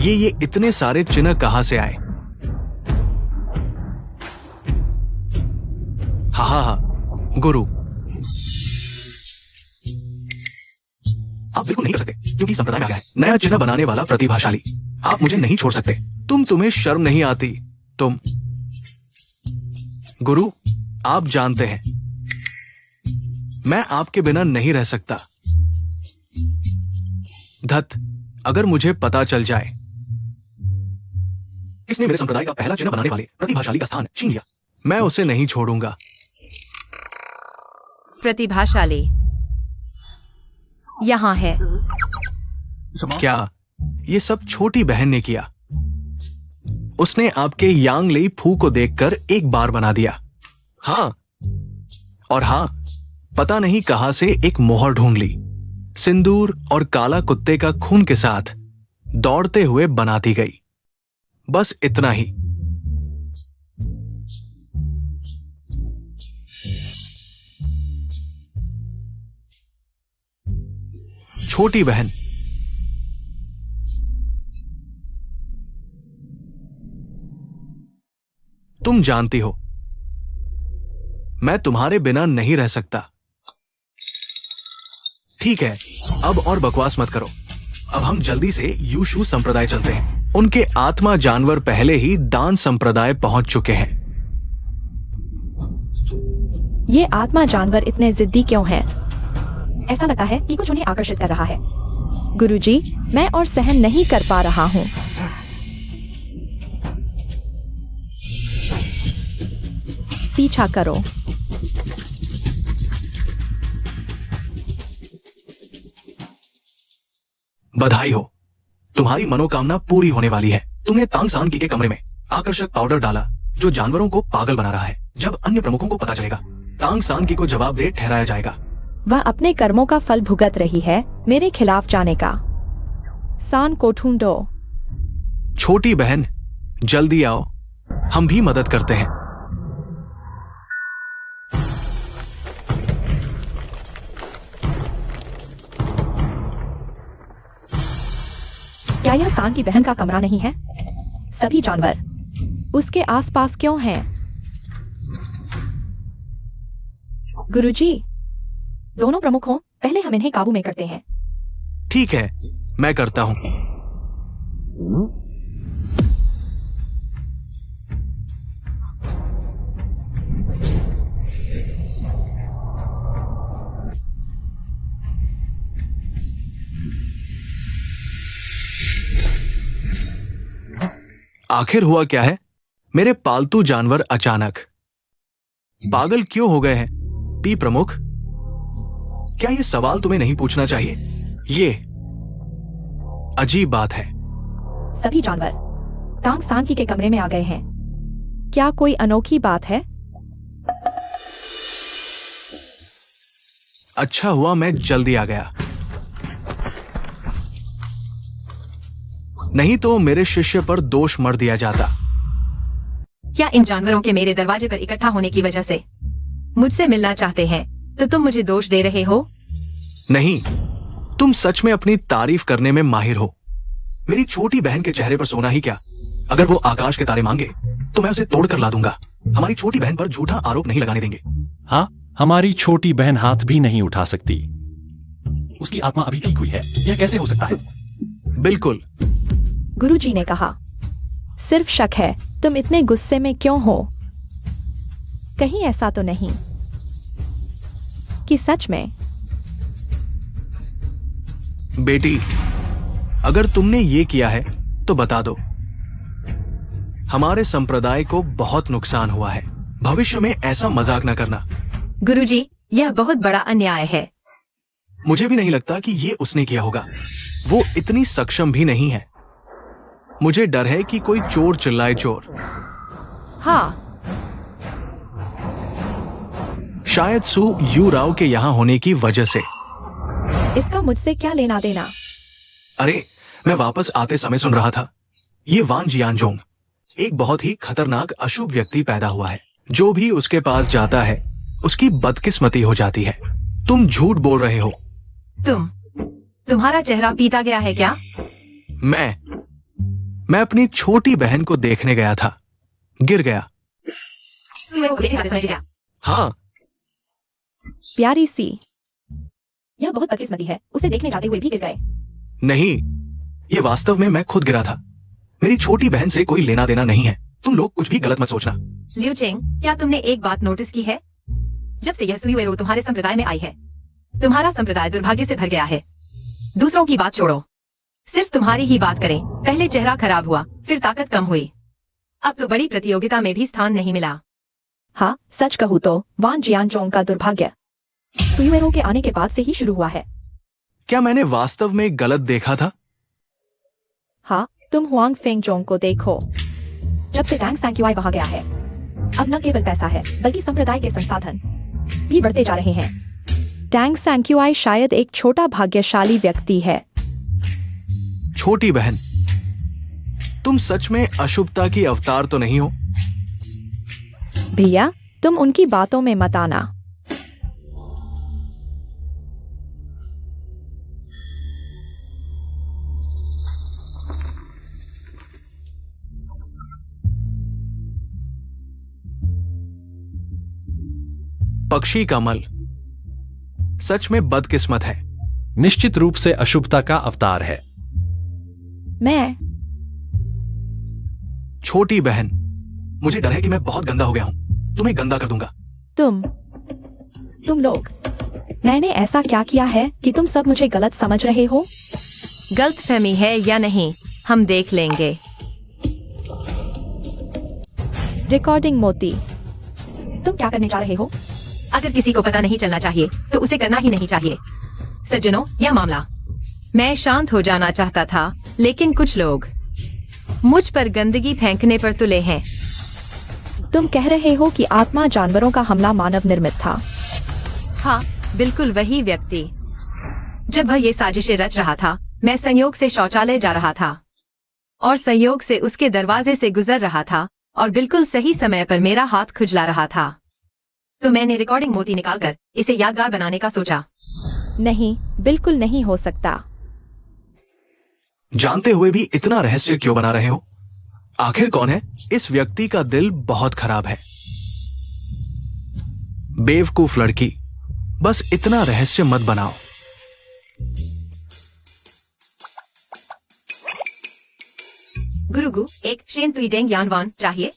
ये इतने सारे चिन्ह कहां से आए? हा, गुरु। आप बिल्कुल नहीं कर सकते क्योंकि संप्रदाय में आ गया है नया चिन्ह बनाने वाला प्रतिभाशाली। आप मुझे नहीं छोड़ सकते। तुम्हें शर्म नहीं आती? गुरु, आप जानते हैं मैं आपके बिना नहीं रह सकता। धत, अगर मुझे पता चल जाए इसने मेरे संप्रदाय का पहला चिन्ह बनाने वाले प्रतिभाशाली का स्थान छीन लिया, मैं उसे नहीं छोड़ूंगा। प्रतिभाशाली यहाँ है। क्या ये सब छोटी बहन ने किया? उसने आपके यांग लेई फू को देखकर एक बार बना दिया। हाँ, और हाँ, पता नहीं कहां से एक मोहर ढूंढ ली, सिंदूर और काला कुत्ते का खून के साथ दौड़ते हुए बनाती गई। बस इतना ही। छोटी बहन, तुम जानती हो मैं तुम्हारे बिना नहीं रह सकता। ठीक है, अब और बकवास मत करो। अब हम जल्दी से यूशु संप्रदाय चलते हैं। उनके आत्मा जानवर पहले ही दान संप्रदाय पहुंच चुके हैं। ये आत्मा जानवर इतने जिद्दी क्यों हैं? ऐसा लगता है कि कुछ उन्हें आकर्षित कर रहा है। गुरुजी, मैं और सहन नहीं कर पा रहा हूँ। पीछा करो। बधाई हो, तुम्हारी मनोकामना पूरी होने वाली है। तुमने तांग सान की के कमरे में आकर्षक पाउडर डाला जो जानवरों को पागल बना रहा है। जब अन्य प्रमुखों को पता चलेगा, तांग सान की को जवाबदेह ठहराया जाएगा। वह अपने कर्मों का फल भुगत रही है मेरे खिलाफ जाने का। सान को ढूंढो। छोटी बहन, जल्दी आओ, हम भी मदद करते हैं। क्या यह सान की बहन का कमरा नहीं है? सभी जानवर उसके आसपास क्यों हैं? गुरुजी, दोनों प्रमुख हों, पहले हम इन्हें काबू में करते हैं। ठीक है, मैं करता हूं। आखिर हुआ क्या है? मेरे पालतू जानवर अचानक पागल क्यों हो गए हैं? पी प्रमुख, क्या ये सवाल तुम्हें नहीं पूछना चाहिए? ये अजीब बात है। सभी जानवर तांग सान की के कमरे में आ गए हैं। क्या कोई अनोखी बात है? अच्छा हुआ मैं जल्दी आ गया, नहीं तो मेरे शिष्य पर दोष मढ़ दिया जाता। क्या इन जानवरों के मेरे दरवाजे पर इकट्ठा होने की वजह से मुझसे मिलना चाहते हैं तो तुम मुझे दोष दे रहे हो? नहीं, तुम सच में अपनी तारीफ करने में माहिर हो। मेरी छोटी बहन के चेहरे पर सोना ही क्या, अगर वो आकाश के तारे मांगे तो मैं उसे तोड़कर ला दूंगा। हमारी छोटी बहन पर झूठा आरोप नहीं लगाने देंगे। हाँ, हमारी छोटी बहन हाथ भी नहीं उठा सकती। उसकी आत्मा अभी ठीक हुई है, यह कैसे हो सकता है? बिल्कुल। गुरुजी ने कहा, सिर्फ शक है। तुम इतने गुस्से में क्यों हो? कहीं ऐसा तो नहीं कि सच में? बेटी, अगर तुमने ये किया है तो बता दो। हमारे संप्रदाय को बहुत नुकसान हुआ है। भविष्य में ऐसा मजाक न करना। गुरुजी, यह बहुत बड़ा अन्याय है। मुझे भी नहीं लगता कि ये उसने किया होगा। वो इतनी सक्षम भी नहीं है। मुझे डर है कि कोई चोर चिल्लाए चोर। हाँ, शायद सु यू राव के यहां होने की वजह से। इसका मुझसे क्या लेना देना? अरे, मैं वापस आते समय सुन रहा था, ये वान जियानजोंग एक बहुत ही खतरनाक अशुभ व्यक्ति पैदा हुआ है। जो भी उसके पास जाता है उसकी बदकिस्मती हो जाती है। तुम झूठ बोल रहे हो। तुम्हारा चेहरा पीटा गया है क्या? मैं मैं अपनी छोटी बहन को देखने गया था, गिर गया। सुयुएरो को देखने जाते समय गिर गया। हाँ, प्यारी सी, यह बहुत बदकिस्मती है, उसे देखने जाते हुए भी गिर गए। नहीं, ये वास्तव में मैं खुद गिरा था। मेरी छोटी बहन से कोई लेना देना नहीं है। तुम लोग कुछ भी गलत मत सोचना। लिu चेंग, क्या तुमने एक बात नोटिस की है? जब से यह सुयुएरो तुम्हारे संप्रदाय में आई है, तुम्हारा संप्रदाय दुर्भाग्य से भर गया है। दूसरों की बात छोड़ो, सिर्फ तुम्हारी ही बात करें। पहले चेहरा खराब हुआ, फिर ताकत कम हुई, अब तो बड़ी प्रतियोगिता में भी स्थान नहीं मिला। हाँ, सच कहूँ तो वान जियानजोंग का दुर्भाग्य सुयुएरो के आने के बाद से ही शुरू हुआ है। क्या मैंने वास्तव में गलत देखा था? हाँ, तुम हुआंग फेंगजोंग को देखो। जब से टैंग सैंक्यूआई वहां गया है, अब न केवल पैसा है बल्कि संप्रदाय के संसाधन भी बढ़ते जा रहे हैं। टैंग सैंक्यूआई शायद एक छोटा भाग्यशाली व्यक्ति है। छोटी बहन, तुम सच में अशुभता की अवतार तो नहीं हो? भैया, तुम उनकी बातों में मत आना। पक्षी का मल सच में बदकिस्मत है। निश्चित रूप से अशुभता का अवतार है। मैं छोटी बहन, मुझे डर है कि मैं बहुत गंदा हो गया हूं। तुम्हें गंदा कर दूंगा। तुम लोग, मैंने ऐसा क्या किया है कि तुम सब मुझे गलत समझ रहे हो? गलतफहमी है या नहीं, हम देख लेंगे। रिकॉर्डिंग मोती, तुम क्या करने जा रहे हो? अगर किसी को पता नहीं चलना चाहिए तो उसे करना ही नहीं चाहिए। सज्जनों, यह मामला, मैं शांत हो जाना चाहता था, लेकिन कुछ लोग मुझ पर गंदगी फेंकने पर तुले हैं। तुम कह रहे हो कि आत्मा जानवरों का हमला मानव निर्मित था? हाँ, बिल्कुल वही व्यक्ति। जब वह ये साजिशें रच रहा था, मैं संयोग से शौचालय जा रहा था और संयोग से उसके दरवाजे से गुजर रहा था और बिल्कुल सही समय पर मेरा हाथ खुजला रहा था। तो मैंने रिकॉर्डिंग मोती निकालकर इसे यादगार बनाने का सोचा। नहीं, बिल्कुल नहीं हो सकता। जानते हुए भी इतना रहस्य क्यों बना रहे हो? आखिर कौन है? इस व्यक्ति का दिल बहुत खराब है। बेवकूफ लड़की, बस इतना रहस्य मत बनाओ। गुरुगु, एक शेन तुइडेंग यानवान चाहिए।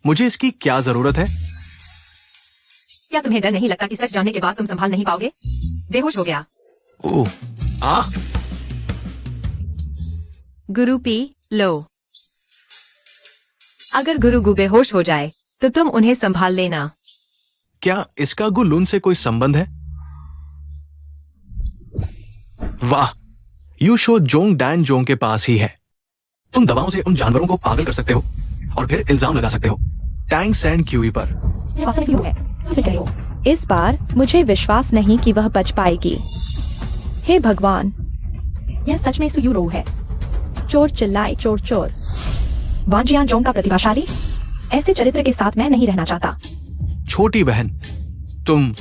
मुझे इसकी क्या जरूरत है? क्या तुम्हें डर नहीं लगता कि सच जानने के बाद तुम संभाल नहीं पाओगे? बेहोश हो गया। ओह, गुरु पी लो। अगर गुरुगु बेहोश हो जाए तो तुम उन्हें संभाल लेना। क्या इसका गुलून से कोई संबंध है? वाह, you show Jong Dan Jong के पास ही है। तुम दवाओं से उन जानवरों को पागल कर सकते हो और फिर इल्जाम लगा सकते हो टैंग सैंड क्यूई पर। यह वास्तव में सुयुएरो है। तुम कह रहे हो। इस बार मुझे विश्वास नहीं कि वह बच पाएगी। हे भगवान, यह सच में सुयुएरो है। चोर चिल्लाए, चोर चोर। वान जियानजोंग का प्रतिभाशाली, ऐसे चरित्र के साथ मैं नहीं रहना चाहता। छोटी बहन, तुम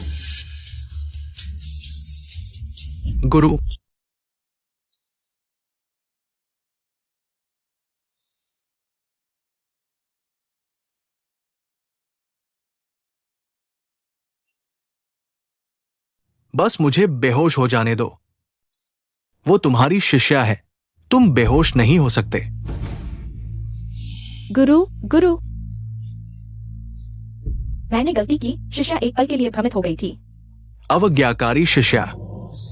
गुरु बस मुझे बेहोश हो जाने दो। वो तुम्हारी शिष्या है, तुम बेहोश नहीं हो सकते। गुरु, गुरु, मैंने गलती की। शिष्या एक पल के लिए भ्रमित हो गई थी। अवज्ञाकारी शिष्या,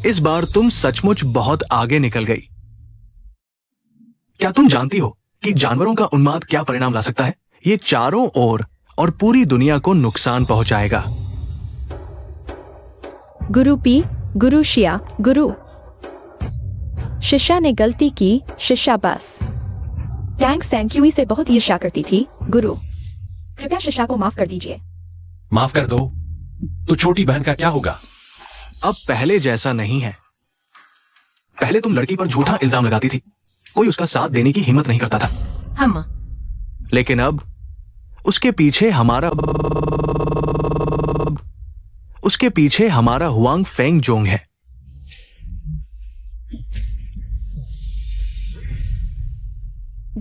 इस बार तुम सचमुच बहुत आगे निकल गई। क्या तुम जानती हो कि जानवरों का उन्माद क्या परिणाम ला सकता है? ये चारों ओर और पूरी दुनिया को नुकसान पहुंचाएगा। गुरु पी, गुरु शिया, गुरु। शिष्या ने गलती की। शिष्या बस टैंग सैंक्यूई से बहुत ईर्ष्या करती थी। गुरु, कृपया शिष्या को माफ कर दीजिए। माफ कर दो। तो छोटी बहन का क्या होगा? अब पहले जैसा नहीं है। पहले तुम लड़की पर झूठा इल्जाम लगाती थी, कोई उसका साथ देने की हिम्मत नहीं करता था। हम लेकिन अब उसके पीछे हमारा हुआंग फेंग जोंग है।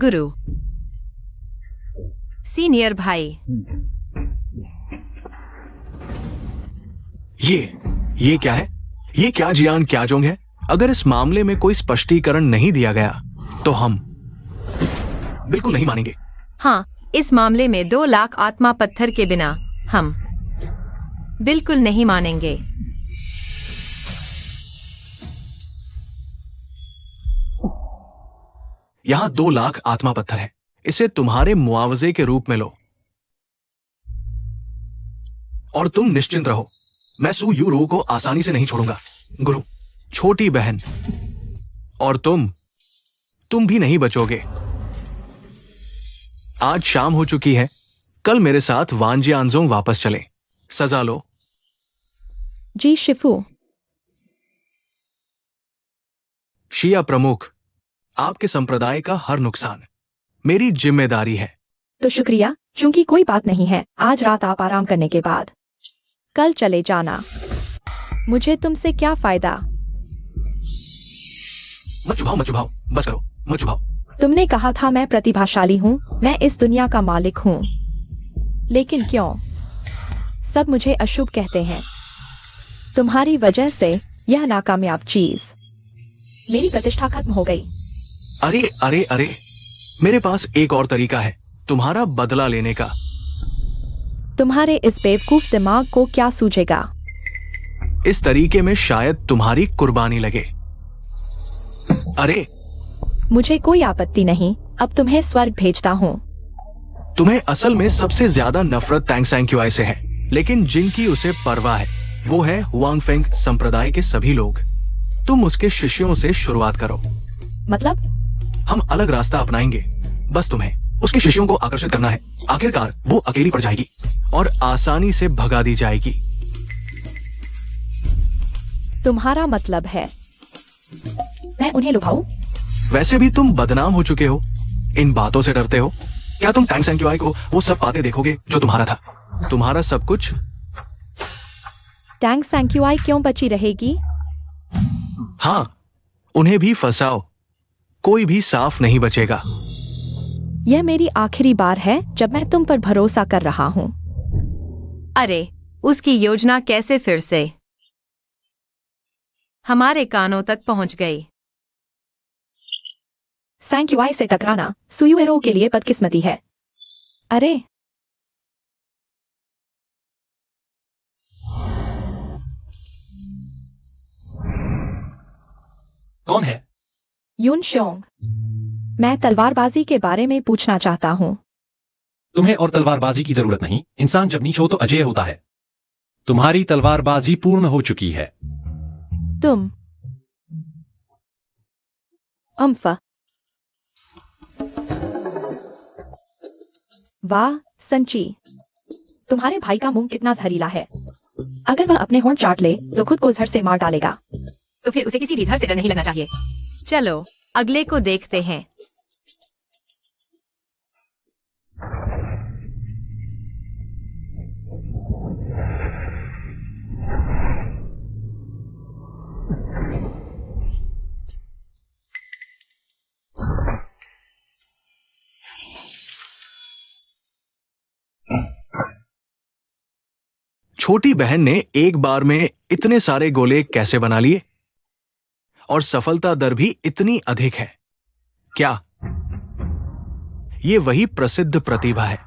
गुरु, सीनियर भाई। ये क्या है? ये क्या जियान क्या जोंग है? अगर इस मामले में कोई स्पष्टीकरण नहीं दिया गया तो हम बिल्कुल नहीं मानेंगे। हाँ, इस मामले में 2 लाख आत्मा पत्थर के बिना हम बिल्कुल नहीं मानेंगे। यहां 2 लाख आत्मा पत्थर है। इसे तुम्हारे मुआवजे के रूप में लो और तुम निश्चिंत रहो, मैं सू यू रो को आसानी से नहीं छोड़ूंगा। गुरु, छोटी बहन और तुम भी नहीं बचोगे। आज शाम हो चुकी है, कल मेरे साथ वांजियानजोंग वापस चले। सजा लो। जी शिफू। शिया प्रमुख, आपके संप्रदाय का हर नुकसान मेरी जिम्मेदारी है। तो शुक्रिया, क्योंकि कोई बात नहीं है। आज रात आप आराम करने के बाद कल चले जाना। मुझे तुमसे क्या फायदा? मत चुभाओ, बस करो, मत चुभाओ। तुमने कहा था मैं प्रतिभाशाली हूँ, मैं इस दुनिया का मालिक हूँ, लेकिन क्यों सब मुझे अशुभ कहते हैं? तुम्हारी वजह से यह नाकामयाब चीज, मेरी प्रतिष्ठा खत्म हो गई। अरे, मेरे पास एक और तरीका है तुम्हारा बदला लेने का। तुम्हारे इस बेवकूफ दिमाग को क्या सूझेगा? इस तरीके में शायद तुम्हारी कुर्बानी लगे। अरे, मुझे कोई आपत्ति नहीं, अब तुम्हें स्वर्ग भेजता हूँ। तुम्हें असल में सबसे ज्यादा नफरत टैंग सैंक्यूआई से है, लेकिन जिनकी उसे परवाह है वो है हुआंगफेंग संप्रदाय के सभी लोग। तुम उसके शिष्यों से शुरुआत करो। मतलब? हम अलग रास्ता अपनाएंगे, बस तुम्हें उसके शिष्यों को आकर्षित करना है। आखिरकार वो अकेली पड़ जाएगी और आसानी से भगा दी जाएगी। तुम्हारा मतलब है मैं उन्हें लुभाऊं? वैसे भी तुम बदनाम हो चुके हो, इन बातों से डरते हो। क्या तुम टैंग सैंक्यूआई को वो सब पाते देखोगे जो तुम्हारा था? तुम्हारा सब कुछ। टैंग सैंक्यूआई क्यों बची रहेगी? हाँ, उन्हें भी फंसाओ, कोई भी साफ नहीं बचेगा। यह मेरी आखिरी बार है जब मैं तुम पर भरोसा कर रहा हूँ। अरे, उसकी योजना कैसे फिर से हमारे कानों तक पहुंच गई? सैंक्यूआई से टकराना सुयुएरो के लिए बदकिस्मती है। अरे, कौन है? यून श्योंग। मैं तलवारबाजी के बारे में पूछना चाहता हूँ। तुम्हें और तलवारबाजी की जरूरत नहीं। इंसान जब नीच हो तो अजेय होता है। तुम्हारी तलवारबाजी पूर्ण हो चुकी है। तुम अम्फा। वाह संची, तुम्हारे भाई का मुंह कितना जहरीला है। अगर वह अपने होंठ चाट ले तो खुद को जहर से मार डालेगा। तो फिर उसे किसी भी जहर से डर नहीं लगना चाहिए। चलो अगले को देखते हैं। छोटी बहन ने एक बार में इतने सारे गोले कैसे बना लिए? और सफलता दर भी इतनी अधिक है। क्या ये वही प्रसिद्ध प्रतिभा है?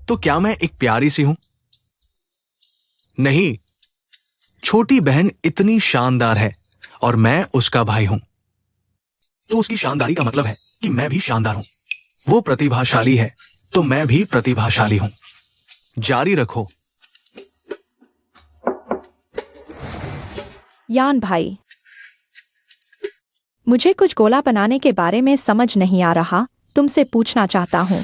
तो क्या मैं एक प्यारी सी हूं? नहीं, छोटी बहन इतनी शानदार है और मैं उसका भाई हूं। तो उसकी शानदारी का मतलब है कि मैं भी शानदार हूं। वो प्रतिभाशाली है तो मैं भी प्रतिभाशाली हूं। जारी रखो। यान भाई, मुझे कुछ गोला बनाने के बारे में समझ नहीं आ रहा, तुमसे पूछना चाहता हूं।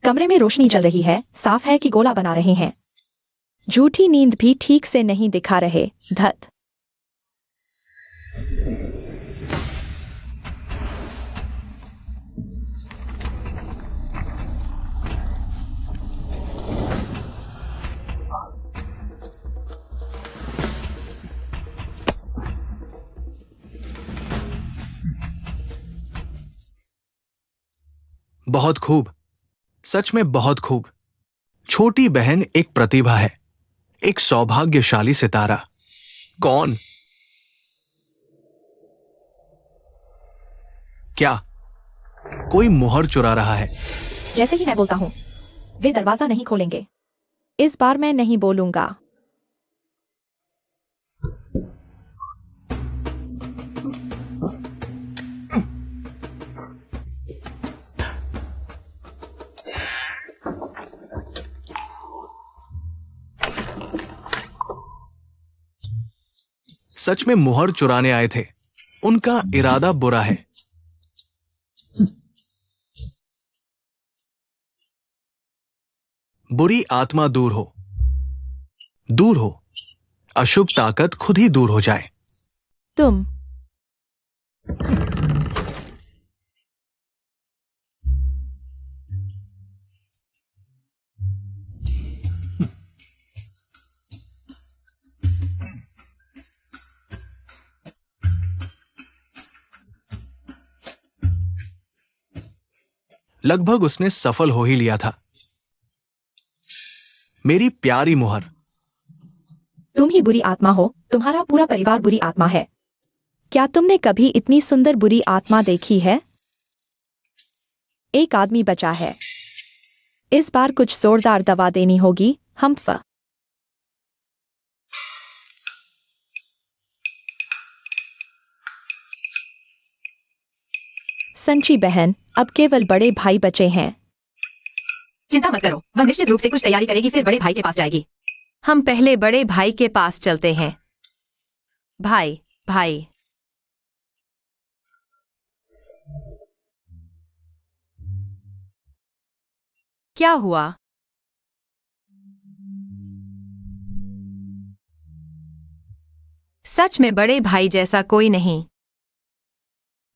कमरे में रोशनी जल रही है, साफ है कि गोला बना रहे हैं। झूठी नींद भी ठीक से नहीं दिखा रहे। धत। बहुत खूब, सच में बहुत खूब। छोटी बहन एक प्रतिभा है, एक सौभाग्यशाली सितारा। कौन? क्या कोई मुहर चुरा रहा है? जैसे ही मैं बोलता हूँ वे दरवाजा नहीं खोलेंगे। इस बार मैं नहीं बोलूंगा। सच में मुहर चुराने आए थे। उनका इरादा बुरा है। बुरी आत्मा दूर हो, दूर हो। अशुभ ताकत खुद ही दूर हो जाए। तुम लगभग उसने सफल हो ही लिया था। मेरी प्यारी मुहर। तुम ही बुरी आत्मा हो। तुम्हारा पूरा परिवार बुरी आत्मा है। क्या तुमने कभी इतनी सुंदर बुरी आत्मा देखी है? एक आदमी बचा है। इस बार कुछ जोरदार दवा देनी होगी। हम्फ। संची बहन, अब केवल बड़े भाई बचे हैं। चिंता मत करो, वह निश्चित रूप से कुछ तैयारी करेगी, फिर बड़े भाई के पास जाएगी। हम पहले बड़े भाई के पास चलते हैं। भाई, भाई। क्या हुआ? सच में बड़े भाई जैसा कोई नहीं।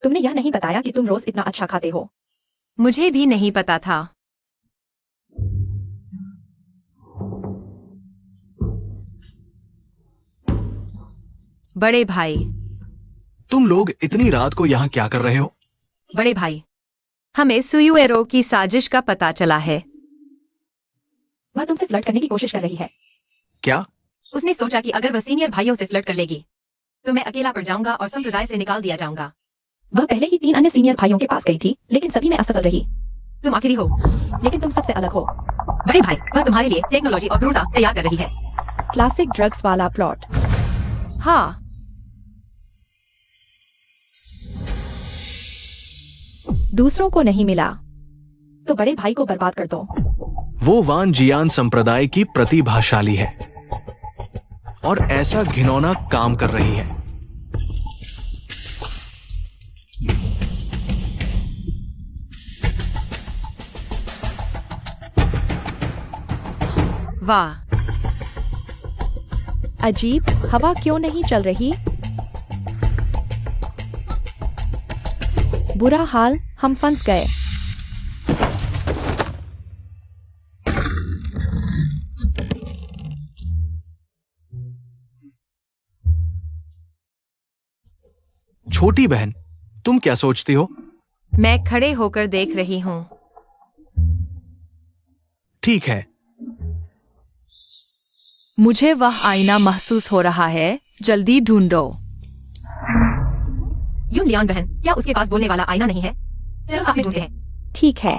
तुमने यह नहीं बताया कि तुम रोज इतना अच्छा खाते हो। मुझे भी नहीं पता था। बड़े भाई। तुम लोग इतनी रात को यहां क्या कर रहे हो? बड़े भाई, हमें सुयुएरो की साजिश का पता चला है। वह तुमसे फ्लर्ट करने की कोशिश कर रही है। क्या? उसने सोचा कि अगर वह सीनियर भाइयों से फ्लर्ट कर लेगी तो मैं अकेला पड़ जाऊंगा और संप्रदाय से निकाल दिया जाऊंगा। वह पहले ही 3 अन्य सीनियर भाइयों के पास गई थी, लेकिन सभी में असफल रही। तुम आखिरी हो, लेकिन तुम सबसे अलग हो। बड़े भाई। वह तुम्हारे लिए टेक्नोलॉजी और क्रूरता तैयार कर रही है। क्लासिक ड्रग्स वाला प्लॉट। हाँ। दूसरों को नहीं मिला तो बड़े भाई को बर्बाद कर दो। वो वान जियान संप्रदाय की प्रतिभाशाली है और ऐसा घिनौना काम कर रही है। वाह, अजीब, हवा क्यों नहीं चल रही? बुरा हाल, हम फंस गए। छोटी बहन, तुम क्या सोचती हो? मैं खड़े होकर देख रही हूँ। ठीक है। मुझे वह आईना महसूस हो रहा है। जल्दी ढूंढो। यून लियान बहन, क्या उसके पास बोलने वाला आईना नहीं है? चलो साथ में ढूंढते हैं। ठीक है।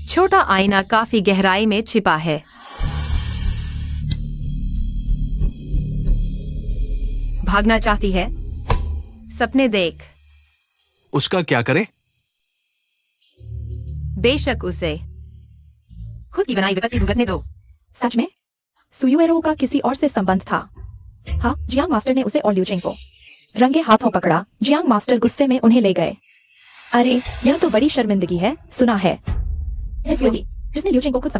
छोटा आईना काफी गहराई में छिपा है। भागना चाहती है? सपने देख। उसका क्या करे? बेशक उसे खुद की बनाई विपत्ति भुगतने दो। सच में सुयुएरो का किसी और से संबंध था। हाँ, जियांग मास्टर ने उसे और ल्यूचिंग को रंगे हाथों पकड़ा। जियांग मास्टर गुस्से में उन्हें ले गए। अरे, यह तो बड़ी शर्मिंदगी है। सुना है जिसने ल्यूचिंग को खुद